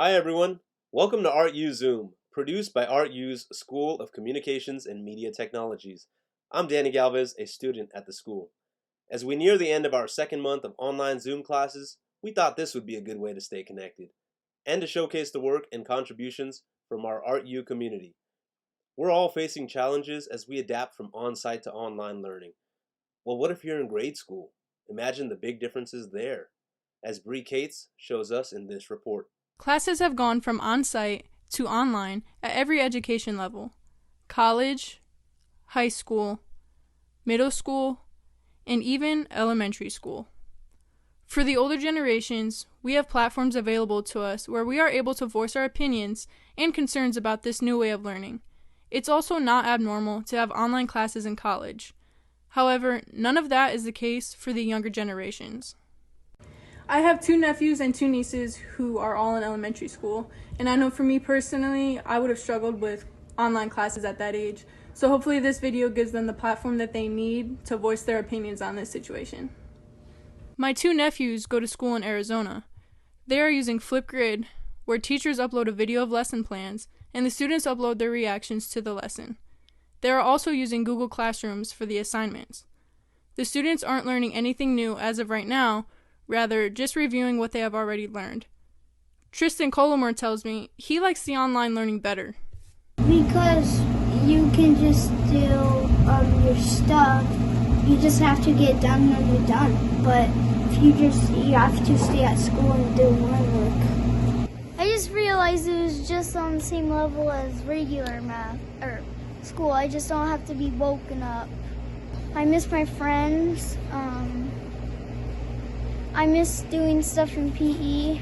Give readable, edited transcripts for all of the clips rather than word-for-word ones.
Hi everyone, welcome to ArtU Zoom, produced by ArtU's School of Communications and Media Technologies. I'm Danny Galvez, a student at the school. As we near the end of our second month of online Zoom classes, we thought this would be a good way to stay connected, and to showcase the work and contributions from our ArtU community. We're all facing challenges as we adapt from on-site to online learning. Well, what if you're in grade school? Imagine the big differences there, as Bree Cates shows us in this report. Classes have gone from on-site to online at every education level: college, high school, middle school, and even elementary school. For the older generations, we have platforms available to us where we are able to voice our opinions and concerns about this new way of learning. It's also not abnormal to have online classes in college. However, none of that is the case for the younger generations. I have two nephews and two nieces who are all in elementary school, and I know for me personally, I would have struggled with online classes at that age. So hopefully this video gives them the platform that they need to voice their opinions on this situation. My two nephews go to school in Arizona. They are using Flipgrid, where teachers upload a video of lesson plans, and the students upload their reactions to the lesson. They are also using Google Classrooms for the assignments. The students aren't learning anything new as of right now, rather just reviewing what they have already learned. Tristan Colomore tells me he likes the online learning better. Because you can just do your stuff. You just have to get done when you're done. But if you have to stay at school and do more work. I just realized it was just on the same level as regular math or school. I just don't have to be woken up. I miss my friends. I miss doing stuff in PE.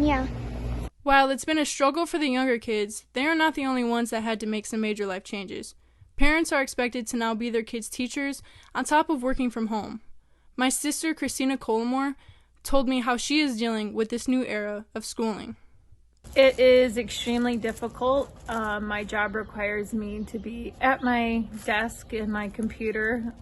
Yeah. While it's been a struggle for the younger kids, they are not the only ones that had to make some major life changes. Parents are expected to now be their kids' teachers on top of working from home. My sister, Christina Colomore, told me how she is dealing with this new era of schooling. It is extremely difficult. My job requires me to be at my desk in my computer,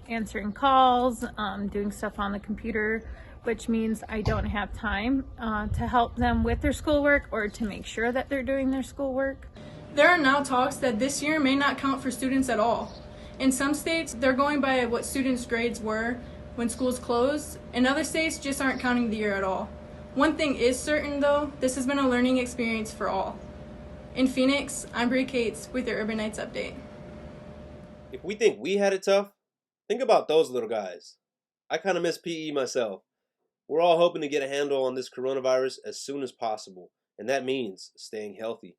answering calls, doing stuff on the computer, which means I don't have time to help them with their schoolwork or to make sure that they're doing their schoolwork. There are now talks that this year may not count for students at all. In some states, they're going by what students' grades were when schools closed, and other states just aren't counting the year at all. One thing is certain though, this has been a learning experience for all. In Phoenix, I'm Bree Cates with your Urban Nights Update. If we think we had it tough, think about those little guys. I kind of miss PE myself. We're all hoping to get a handle on this coronavirus as soon as possible, and that means staying healthy.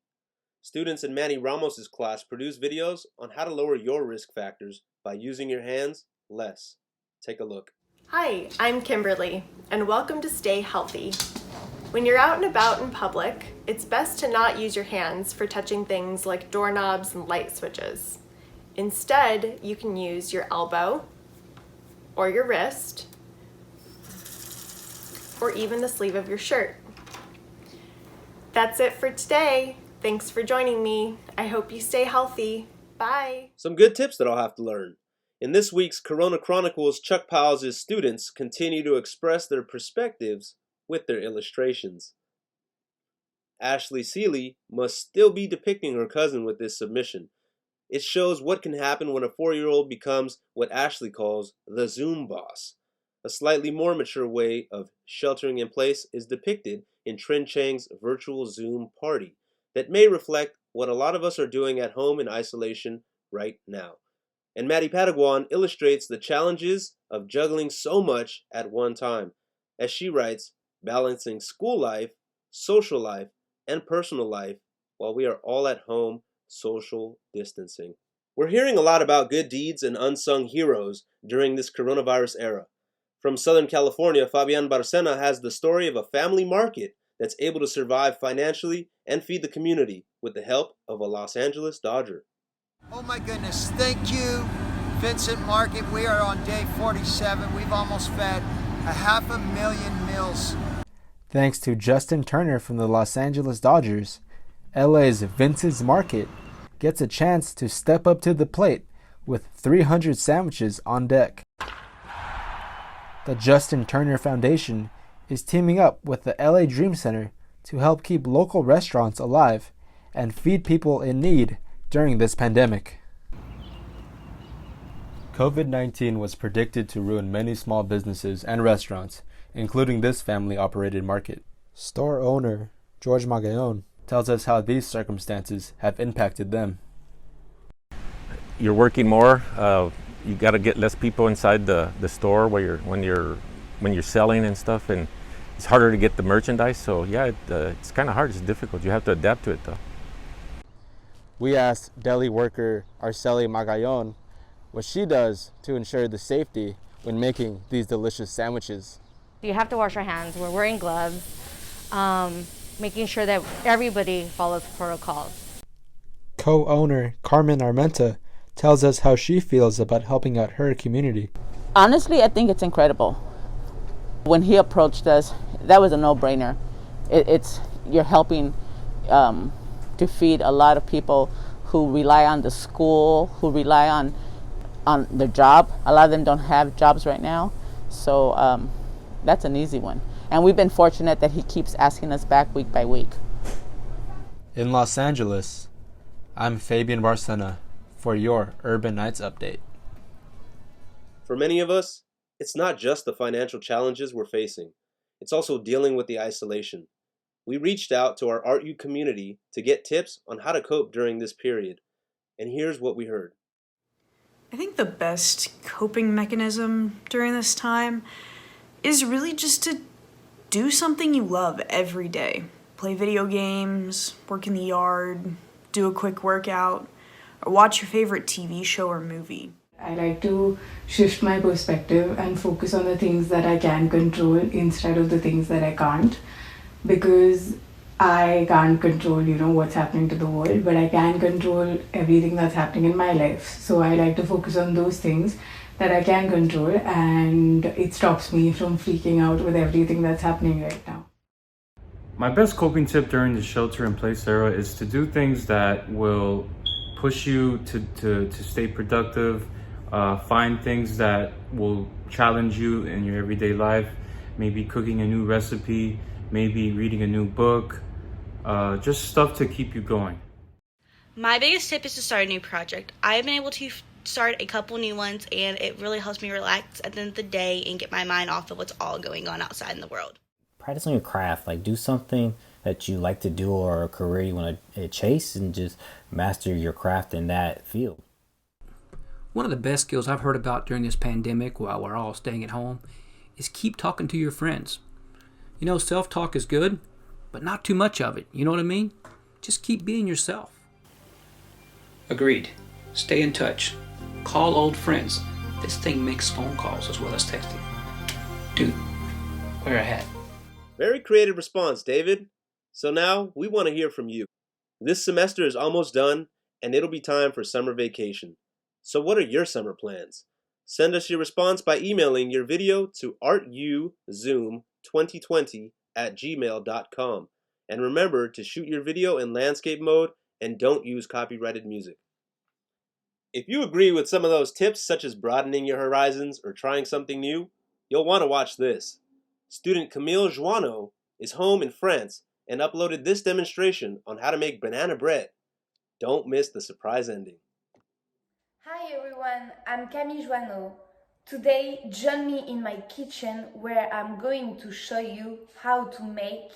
Students in Manny Ramos's class produce videos on how to lower your risk factors by using your hands less. Take a look. Hi, I'm Kimberly, and welcome to Stay Healthy. When you're out and about in public, it's best to not use your hands for touching things like doorknobs and light switches. Instead, you can use your elbow, or your wrist, or even the sleeve of your shirt. That's it for today. Thanks for joining me. I hope you stay healthy. Bye. Some good tips that I'll have to learn. In this week's Corona Chronicles, Chuck Piles' students continue to express their perspectives with their illustrations. Ashley Seeley must still be depicting her cousin with this submission. It shows what can happen when a 4-year-old becomes what Ashley calls the Zoom boss. A slightly more mature way of sheltering in place is depicted in Trin Chang's virtual Zoom party that may reflect what a lot of us are doing at home in isolation right now. And Maddie Pataguan illustrates the challenges of juggling so much at one time, as she writes, balancing school life, social life, and personal life while we are all at home social distancing. We're hearing a lot about good deeds and unsung heroes during this coronavirus era. From Southern California, Fabian Barcena has the story of a family market that's able to survive financially and feed the community with the help of a Los Angeles Dodger. Oh my goodness, thank you, Vincent Market. We are on day 47. We've almost fed 500,000 meals. Thanks to Justin Turner from the Los Angeles Dodgers, LA's Vincent's Market gets a chance to step up to the plate with 300 sandwiches on deck. The Justin Turner Foundation is teaming up with the LA Dream Center to help keep local restaurants alive and feed people in need during this pandemic. COVID-19 was predicted to ruin many small businesses and restaurants, including this family-operated market. Store owner George Magayon tells us how these circumstances have impacted them. You're working more. You got to get less people inside the store when you're selling and stuff, and it's harder to get the merchandise. So yeah, it's kind of hard. It's difficult. You have to adapt to it though. We asked deli worker Arceli Magayon what she does to ensure the safety when making these delicious sandwiches. You have to wash your hands. We're wearing gloves, making sure that everybody follows protocols. Co-owner Carmen Armenta tells us how she feels about helping out her community. Honestly, I think it's incredible. When he approached us, that was a no-brainer. You're helping to feed a lot of people who rely on the school, who rely on their job. A lot of them don't have jobs right now, so that's an easy one. And we've been fortunate that he keeps asking us back week by week. In Los Angeles, I'm Fabian Barcena for your Urban Nights Update. For many of us, it's not just the financial challenges we're facing. It's also dealing with the isolation. We reached out to our ArtU community to get tips on how to cope during this period. And here's what we heard. I think the best coping mechanism during this time is really just to do something you love every day. Play video games, work in the yard, do a quick workout, or watch your favorite TV show or movie. I like to shift my perspective and focus on the things that I can control instead of the things that I can't, because I can't control, what's happening to the world, but I can control everything that's happening in my life. So I like to focus on those things that I can control, and it stops me from freaking out with everything that's happening right now. My best coping tip during the shelter-in-place era is to do things that will push you to stay productive, find things that will challenge you in your everyday life, maybe cooking a new recipe, maybe reading a new book, just stuff to keep you going. My biggest tip is to start a new project. I've been able to start a couple new ones, and it really helps me relax at the end of the day and get my mind off of what's all going on outside in the world. Practice on your craft, like do something that you like to do or a career you want to chase, and just master your craft in that field. One of the best skills I've heard about during this pandemic while we're all staying at home is keep talking to your friends. Self-talk is good, but not too much of it. You know what I mean? Just keep being yourself. Agreed. Stay in touch. Call old friends. This thing makes phone calls as well as texting. Dude, wear a hat. Very creative response, David. So now we want to hear from you. This semester is almost done, and it'll be time for summer vacation. So what are your summer plans? Send us your response by emailing your video to artuzoom2020@gmail.com. And remember to shoot your video in landscape mode and don't use copyrighted music. If you agree with some of those tips, such as broadening your horizons or trying something new, you'll want to watch this. Student Camille Joanneau is home in France and uploaded this demonstration on how to make banana bread. Don't miss the surprise ending. Hi everyone, I'm Camille Joanneau. Today, join me in my kitchen where I'm going to show you how to make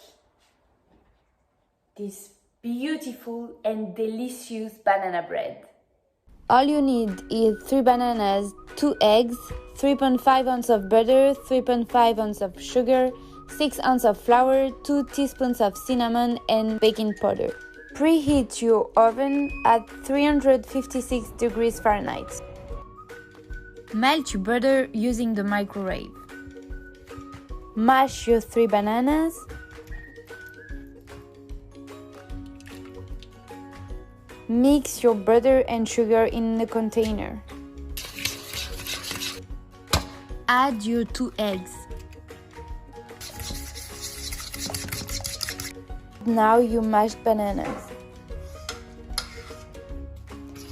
this beautiful and delicious banana bread. All you need is 3 bananas, 2 eggs, 3.5 ounces of butter, 3.5 ounces of sugar, 6 ounces of flour, 2 teaspoons of cinnamon, and baking powder. Preheat your oven at 356 degrees Fahrenheit. Melt your butter using the microwave. Mash your 3 bananas. Mix your butter and sugar in the container. Add your 2 eggs. Now your mashed bananas.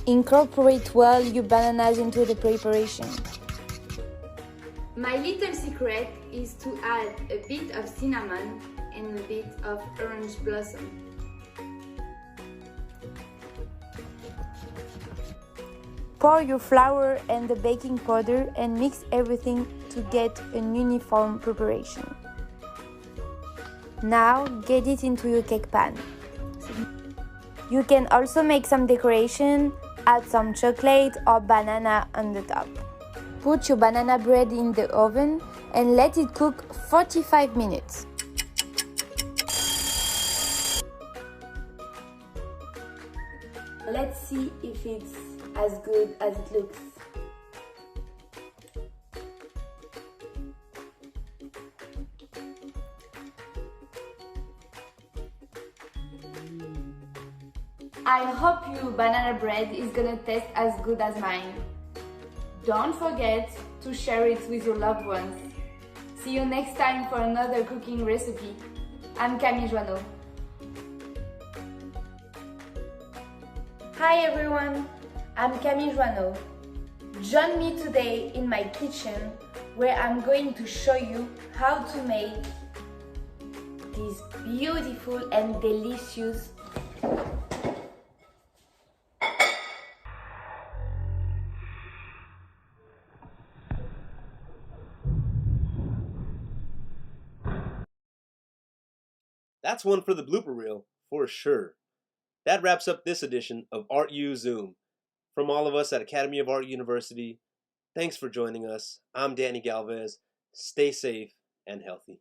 Incorporate well your bananas into the preparation. My little secret is to add a bit of cinnamon and a bit of orange blossom. Pour your flour and the baking powder and mix everything to get an uniform preparation. Now get it into your cake pan. You can also make some decoration, add some chocolate or banana on the top. Put your banana bread in the oven and let it cook 45 minutes. Let's see if it's as good as it looks. I hope your banana bread is gonna taste as good as mine. Don't forget to share it with your loved ones. See you next time for another cooking recipe. I'm Camille Joanneau. Hi everyone, I'm Camille Joanneau. Join me today in my kitchen where I'm going to show you how to make these beautiful and delicious That's one for the blooper reel, for sure. That wraps up this edition of ArtU Zoom. From all of us at Academy of Art University, thanks for joining us. I'm Danny Galvez. Stay safe and healthy.